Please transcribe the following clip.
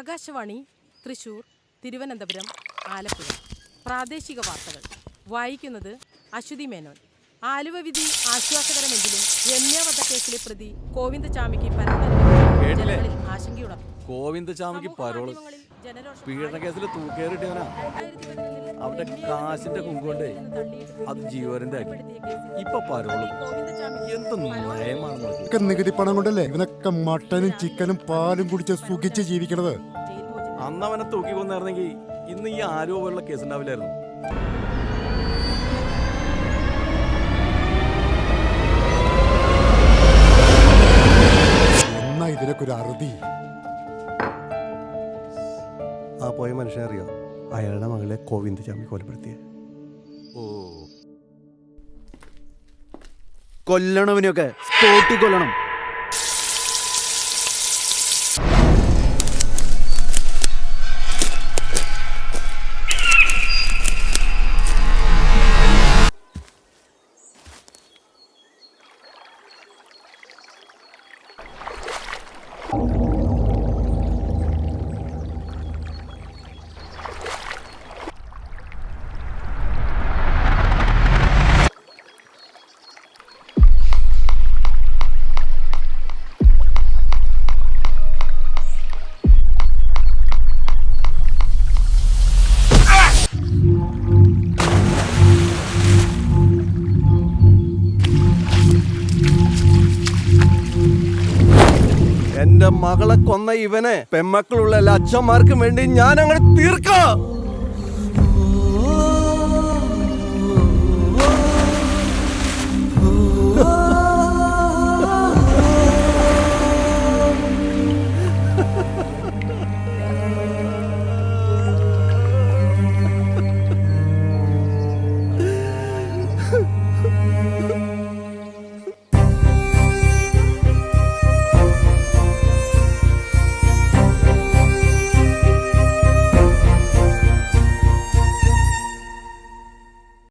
ആകാശവാണി തൃശൂർ, തിരുവനന്തപുരം, ആലപ്പുഴ പ്രാദേശിക വാർത്തകൾ വായിക്കുന്നത് അശ്വതി മേനോൻ. ആലുവ വിധി ആശ്വാസകരമെങ്കിലും രമ്യ വധക്കേസിലെ പ്രതി ഗോവിന്ദചാമിക്ക് ജനങ്ങളിൽ ആശങ്കയുണർന്നു. ഗോവിന്ദചാമിക്ക് പരോള് പീഡന കേസിൽ തൂക്കേറിട്ടവനാ. അവന്റെ കാശിന്റെ കുങ്കൊണ്ട് അത് ജീവന്റെ ആക്കി. ഇപ്പൊ പരോള് എന്ത് നയമാണ്. നികുതി പണം കൊണ്ടല്ലേ ഇവനൊക്കെ മട്ടനും ചിക്കനും പാലും കുടിച്ച് സുഖിച്ച് ജീവിക്കണത്. അന്ന് അവനെ തൂക്കി കൊന്നായിരുന്നെങ്കിൽ ഇന്ന് ഈ ആലുവ പോലുള്ള കേസ് ഉണ്ടാവില്ലായിരുന്നു. എന്നാ ഇതിനൊക്കെ ഒരു അറുതി. ആ പോയ മനുഷ്യനെ അറിയോ? അയാളുടെ മകളെ ഗോവിന്ദചാമി കൊലപ്പെടുത്തിയ. ഓ, കൊല്ലണവനെയൊക്കെ സ്പോട്ടിൽ കൊല്ലണം. എന്റെ മകളെ കൊന്ന ഇവനെ പെമ്മക്കളുള്ള എല്ലാ അച്ഛന്മാർക്കും വേണ്ടി ഞാൻ അങ്ങനെ തീർക്കാം.